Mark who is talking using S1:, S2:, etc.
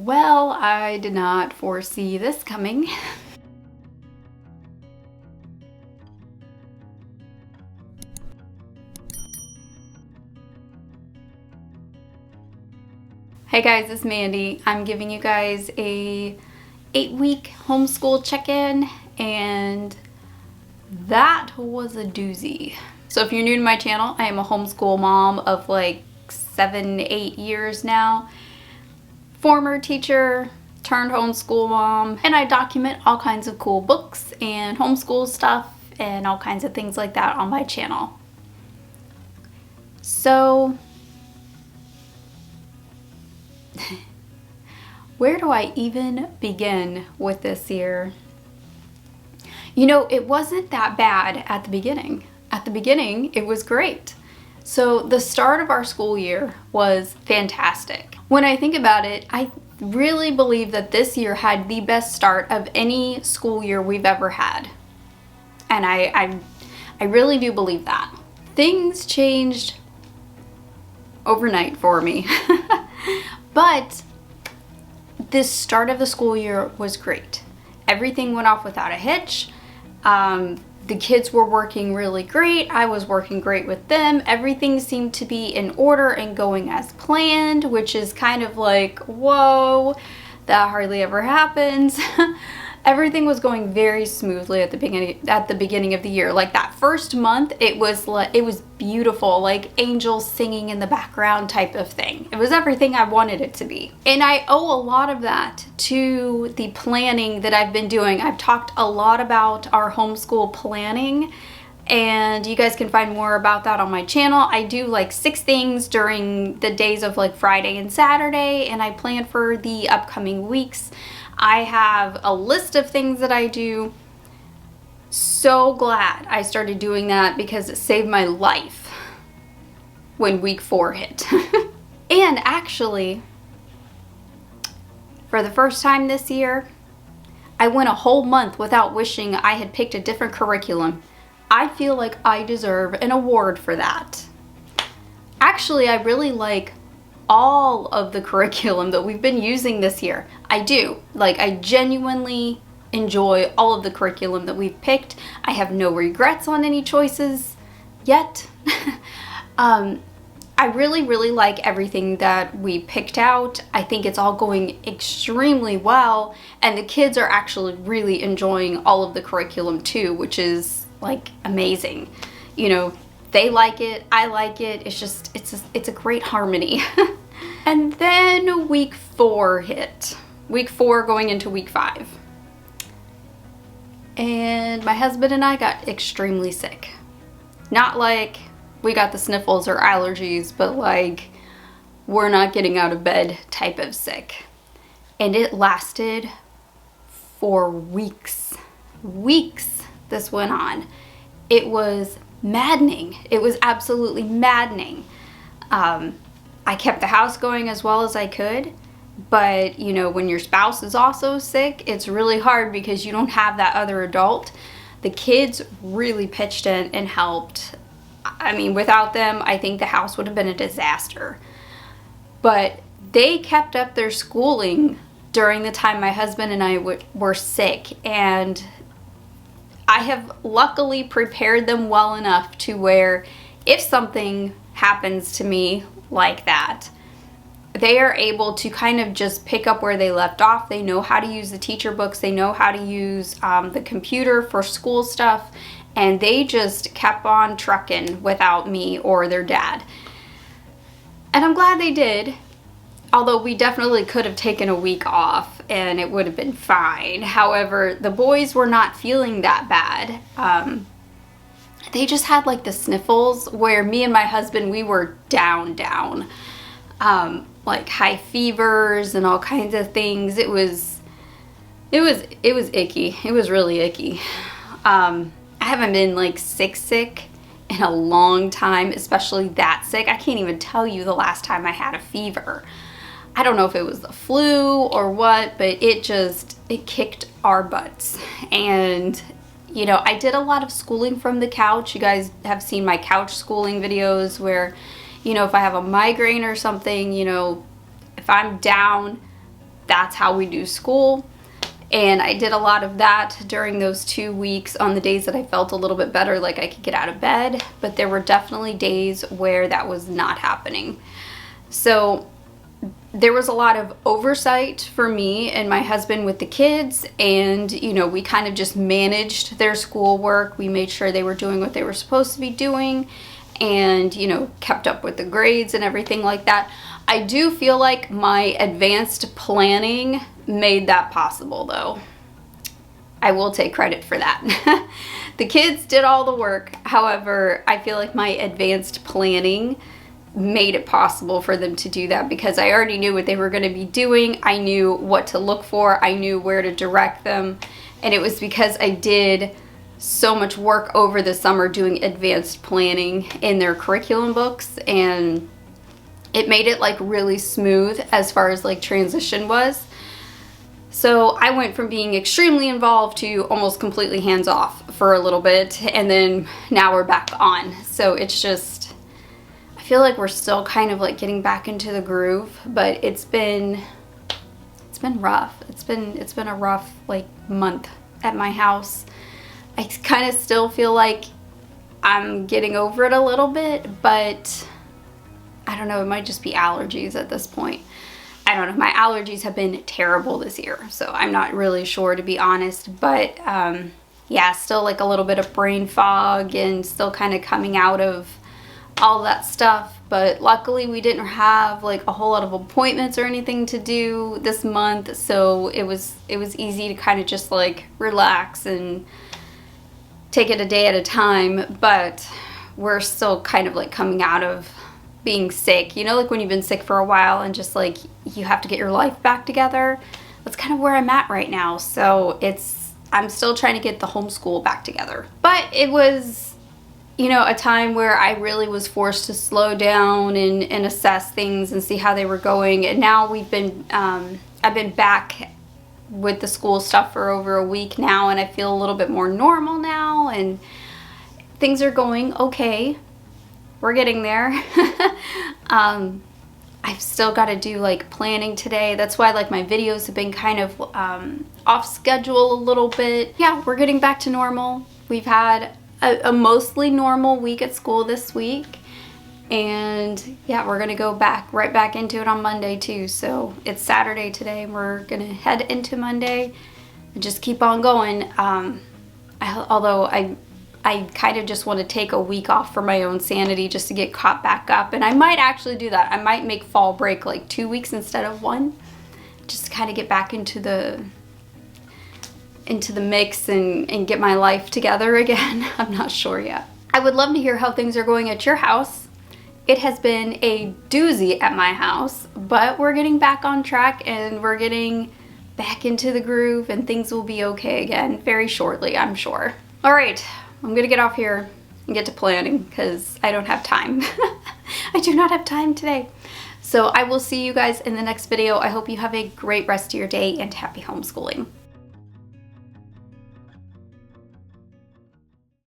S1: Well, I did not foresee this coming. Hey guys, it's Mandy. I'm giving you guys a 8-week homeschool check-in, and that was a doozy. So if you're new to my channel, I am a homeschool mom of like 7-8 years now. Former teacher turned homeschool mom, and I document all kinds of cool books and homeschool stuff and all kinds of things like that on my channel. So where do I even begin with this year? You know, it wasn't that bad at the beginning. At the beginning, it was great. So the start of our school year was fantastic. When I think about it, I really believe that this year had the best start of any school year we've ever had. And I really do believe that. Things changed overnight for me. But this start of the school year was great. Everything went off without a hitch. The kids were working really great. I was working great with them. Everything seemed to be in order and going as planned, which is kind of like, whoa, that hardly ever happens. Everything was going very smoothly at the beginning of the year. Like that first month, it was beautiful, like angels singing in the background type of thing. It was everything I wanted it to be. And I owe a lot of that to the planning that I've been doing. I've talked a lot about our homeschool planning, and you guys can find more about that on my channel. I do like 6 things during the days of like Friday and Saturday, and I plan for the upcoming weeks. I have a list of things that I do. So glad I started doing that because it saved my life when week 4 hit. And actually, for the first time this year, I went a whole month without wishing I had picked a different curriculum. I feel like I deserve an award for that. Actually, I really like all of the curriculum that we've been using this year. I do. Like, I genuinely enjoy all of the curriculum that we've picked. I have no regrets on any choices yet. I really like everything that we picked out. I think it's all going extremely well, and the kids are actually really enjoying all of the curriculum too, which is like amazing. You know, they like it, I like it. It's a great harmony. And then week 4 hit. Week 4 going into week 5. And my husband and I got extremely sick. Not like we got the sniffles or allergies, but like we're not getting out of bed type of sick. And it lasted for weeks. Weeks this went on. It was maddening. It was absolutely maddening. I kept the house going as well as I could, but you know, when your spouse is also sick, it's really hard because you don't have that other adult. The kids really pitched in and helped. I mean, without them, I think the house would have been a disaster. But they kept up their schooling during the time my husband and I were sick, and I have luckily prepared them well enough to where if something happens to me like that, they are able to kind of just pick up where they left off. They know how to use the teacher books. They know how to use the computer for school stuff, and they just kept on trucking without me or their dad. And I'm glad they did, although we definitely could have taken a week off and it would have been fine. However, the boys were not feeling that bad. They just had like the sniffles where me and my husband, we were down. Like high fevers and all kinds of things. It was icky. It was really icky. I haven't been like sick in a long time, especially that sick. I can't even tell you the last time I had a fever. I don't know if it was the flu or what, but it kicked our butts. And you know, I did a lot of schooling from the couch. You guys have seen my couch schooling videos where, you know, if I have a migraine or something, you know, if I'm down that's how we do school. And I did a lot of that during those 2 weeks on the days that I felt a little bit better, like I could get out of bed. But there were definitely days where that was not happening. So there was a lot of oversight for me and my husband with the kids. And, you know, we kind of just managed their schoolwork. We made sure they were doing what they were supposed to be doing and, you know, kept up with the grades and everything like that. I do feel like my advanced planning made that possible, though. I will take credit for that. The kids did all the work. However, I feel like my advanced planning made it possible for them to do that because I already knew what they were going to be doing. I knew what to look for. I knew where to direct them. And it was because I did so much work over the summer doing advanced planning in their curriculum books, and it made it like really smooth as far as like transition was. So I went from being extremely involved to almost completely hands off for a little bit, and then now we're back on. So it's just, I feel like we're still kind of like getting back into the groove, but it's been rough. It's been a rough like month at my house. I kind of still feel like I'm getting over it a little bit, but I don't know, it might just be allergies at this point. I don't know, my allergies have been terrible this year, so I'm not really sure, to be honest. But yeah, still like a little bit of brain fog and still kind of coming out of all that stuff. But luckily we didn't have like a whole lot of appointments or anything to do this month, so it was easy to kind of just like relax and take it a day at a time. But we're still kind of like coming out of being sick, you know, like when you've been sick for a while and just like you have to get your life back together. That's kind of where I'm at right now. So I'm still trying to get the homeschool back together. But it was, you know, a time where I really was forced to slow down and assess things and see how they were going. And now I've been back with the school stuff for over a week now, and I feel a little bit more normal now, and things are going okay. We're getting there. I've still got to do like planning today. That's why like my videos have been kind of off schedule a little bit. Yeah, we're getting back to normal. We've had a mostly normal week at school this week. And yeah, we're going to go right back into it on Monday too. So it's Saturday today. We're going to head into Monday and just keep on going. Although I kind of just want to take a week off for my own sanity just to get caught back up. And I might actually do that. I might make fall break like 2 weeks instead of 1. Just to kind of get back into the mix and get my life together again. I'm not sure yet. I would love to hear how things are going at your house. It has been a doozy at my house, but we're getting back on track and we're getting back into the groove, and things will be okay again very shortly, I'm sure. All right. I'm gonna get off here and get to planning because I don't have time. I do not have time today. So I will see you guys in the next video. I hope you have a great rest of your day and happy homeschooling.